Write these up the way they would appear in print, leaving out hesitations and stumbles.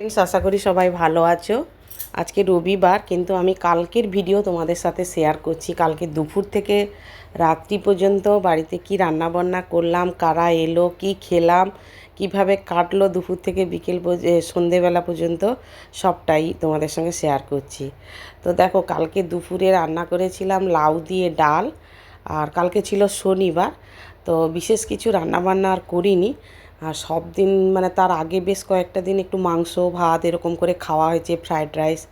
Friends, আশা করি সবাই ভালো আছো। আজকে রবিবার, কিন্তু আমি কালকের ভিডিও তোমাদের সাথে শেয়ার করছি। কালকে দুপুর থেকে রাত্রি পর্যন্ত বাড়িতে কি রান্নাবান্না করলাম, কারা এলো, কি খেলাম, কিভাবে কাটলো দুপুর থেকে বিকেল সন্ধেবেলা পর্যন্ত, সবটাই তোমাদের সঙ্গে শেয়ার করছি। তো দেখো, কালকে দুপুরে রান্না করেছিলাম লাউ দিয়ে ডাল। আর কালকে ছিল শনিবার, তো বিশেষ কিছু রান্নাবান্না আর করিনি। আর সব দিন মানে তার আগে বেশ কয়েকটা দিন একটু মাংস ভাত এরকম করে খাওয়া হয়েছে, ফ্রায়েড রাইস।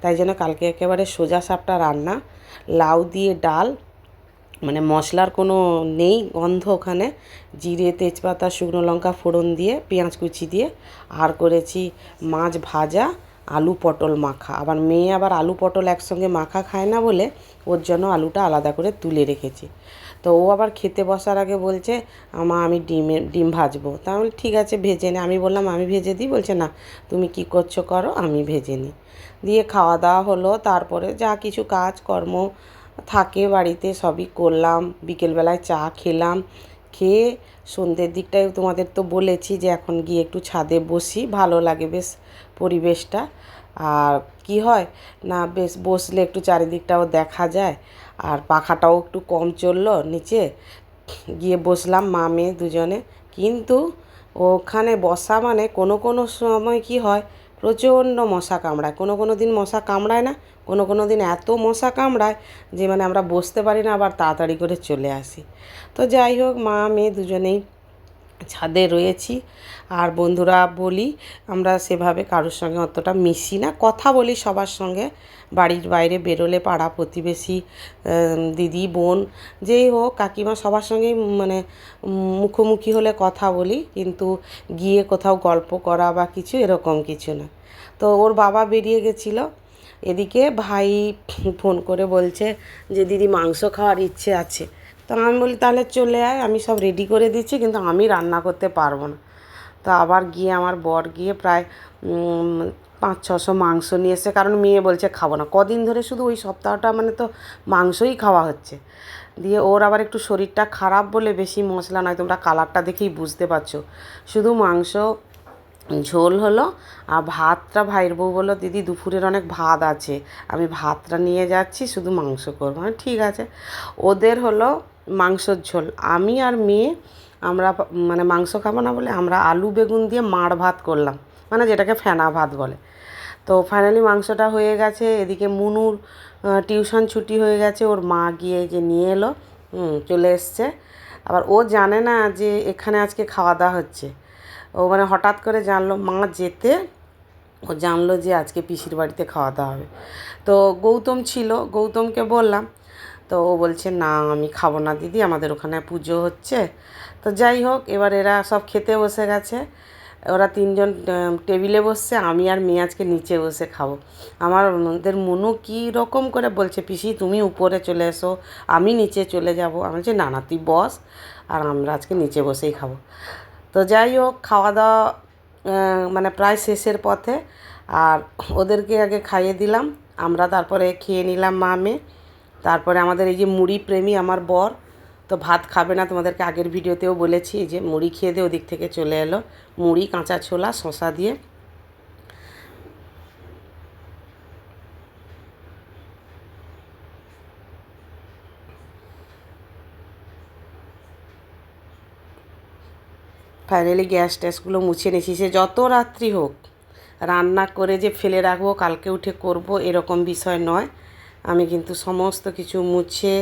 তাই জন্য কালকে একেবারে সোজা সাপটা রান্না, লাউ দিয়ে ডাল। মানে মশলার কোনো নেই গন্ধ ওখানে, জিরে তেজপাতা শুকনো লঙ্কা ফোড়ন দিয়ে পেঁয়াজ কুচি দিয়ে। আর করেছি মাছ ভাজা, আলু পটল মাখা। আবার মেয়ে আবার আলু পটল একসঙ্গে মাখা খায় না বলে ওর জন্য আলুটা আলাদা করে তুলে রেখেছি। তো ও আবার খেতে বসার আগে বলছে, আমি ডিম ভাজবো। তা আমি ঠিক আছে ভেজে নে। আমি বললাম আমি ভেজে দিই। বলছে না, তুমি কি করছো করো, আমি ভেজে নিই। দিয়ে খাওয়া দাওয়া হলো। তারপরে যা কিছু কাজকর্ম থাকে বাড়িতে সবই করলাম। বিকেলবেলায় চা খেলাম। খেয়ে সন্ধ্যের দিকটায় তোমাদের তো বলেছি যে এখন গিয়ে একটু ছাদে বসি, ভালো লাগে বেশ পরিবেশটা। আর কি হয় না, বেশ বসলে একটু চারিদিকটাও দেখা যায়। আর পাখাটাও একটু কম চললো নিচে, গিয়ে বসলাম মা মেয়ে দুজনে। কিন্তু ওখানে বসা মানে কোনো কোনো সময় কি হয়, প্রচণ্ড মশা কামড়ায়। কোনো কোনো দিন মশা কামড়ায় না, কোনো কোনো দিন এত মশা কামড়ায় যে মানে আমরা বসতে পারি না, আবার তাড়াতাড়ি করে চলে আসি। তো যাই হোক, মা মেয়ে দুজনেই ছাদে রয়েছি। আর বন্ধুরা বলি, আমরা সেভাবে কারোর সঙ্গে অতটা মিশি না, কথা বলি সবার সঙ্গে। বাড়ির বাইরে বেরোলে পাড়া প্রতিবেশী, দিদি বোন যেই হোক, কাকিমা, সবার সঙ্গেই মানে মুখোমুখি হলে কথা বলি, কিন্তু গিয়ে কোথাও গল্প করা বা কিছু এরকম কিছু না। তো ওর বাবা বেরিয়ে গেছিলো। এদিকে ভাই ফোন করে বলছে যে দিদি মাংস খাওয়ার ইচ্ছে আছে। তো আমি বলি তাহলে চলে আয়, আমি সব রেডি করে দিচ্ছি, কিন্তু আমি রান্না করতে পারবো না। তো আবার গিয়ে আমার বর গিয়ে প্রায় 500-600 মাংস নিয়ে এসে, কারণ মেয়ে বলছে খাবো না। কদিন ধরে শুধু ওই সপ্তাহটা মানে তো মাংসই খাওয়া হচ্ছে। দিয়ে ওর আবার একটু শরীরটা খারাপ বলে বেশি মশলা নয়, তোমরা কালারটা দেখেই বুঝতে পারছো। শুধু মাংস ঝোল হলো। আর ভাতটা ভাইয়ের বউ বললো দিদি দুপুরের অনেক ভাত আছে, আমি ভাতটা নিয়ে যাচ্ছি, শুধু মাংস করবো। হ্যাঁ ঠিক আছে। ওদের হলো মাংসর ঝোল। আমি আর মেয়ে আমরা মানে মাংস খাবো না বলে আমরা আলু বেগুন দিয়ে মাড় ভাত করলাম, মানে যেটাকে ফেনা ভাত বলে। তো ফাইনালি মাংসটা হয়ে গেছে। এদিকে মুনুর টিউশন ছুটি হয়ে গেছে, ওর মা গিয়ে যে নিয়ে এলো, চলে এসছে। আবার ও জানে না যে এখানে আজকে খাওয়া দাওয়া হচ্ছে। ও মানে হঠাৎ করে জানলো মা যেতে, ও জানলো যে আজকে পিসির বাড়িতে খাওয়া দাওয়া হবে। তো গৌতম ছিল, গৌতমকে বললাম। তো ও বলছে না আমি খাবো না দিদি, আমাদের ওখানে পুজো হচ্ছে। তো যাই হোক, এবার এরা সব খেতে বসে গেছে। ওরা তিনজন টেবিলে বসছে, আমি আর মেয়ে আজকে নিচে বসে খাবো। আমাদের মনু কী রকম করে বলছে পিসি তুমি উপরে চলে এসো, আমি নিচে চলে যাব। আমি বলছি না না তুই বস, আর আমরা আজকে নিচে বসেই খাবো। তো যাই হোক, খাওয়া দাওয়া মানে প্রায় শেষের পথে। আর ওদেরকে আগে খাইয়ে দিলাম, আমরা তারপরে খেয়ে নিলাম মা মেয়ে। তারপরে আমাদের এই যে মুড়ি প্রেমী আমার বর, তো ভাত খাবে না, তোমাদেরকে আগের ভিডিওতেও বলেছি যে মুড়ি খেয়ে দিয়ে ওদিক থেকে চলে এলো। মুড়ি, কাঁচা ছোলা, শসা দিয়ে। ফাইনালি গ্যাস ট্যাসগুলো মুছে নিয়েছি। সে যত রাত্রি হোক, রান্না করে যে ফেলে রাখবো কালকে উঠে করব এরকম বিষয় নয়। আমি কিন্তু সমস্ত কিছু মুছে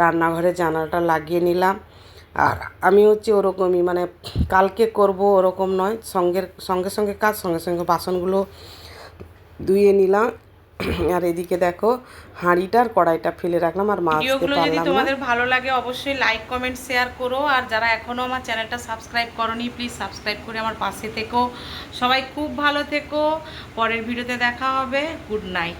রান্নাঘরে জানালাটা লাগিয়ে নিলাম। আর আমি হচ্ছে ওরকমই, মানে কালকে করব ওরকম নয়, সঙ্গে সঙ্গে কাজ, সঙ্গে সঙ্গে বাসনগুলো ধুয়ে নিলাম। আর এদিকে দেখো হাঁড়িটার কড়াইটা ফেলে রাখলাম, আর মাজতে পারলাম না। যদি তোমাদের ভালো লাগে অবশ্যই লাইক কমেন্ট শেয়ার করো। আর যারা এখনও আমার চ্যানেলটা সাবস্ক্রাইব করোনি প্লিজ সাবস্ক্রাইব করে আমার পাশে থেকো। সবাই খুব ভালো থেকো। পরের ভিডিওতে দেখা হবে। Good night.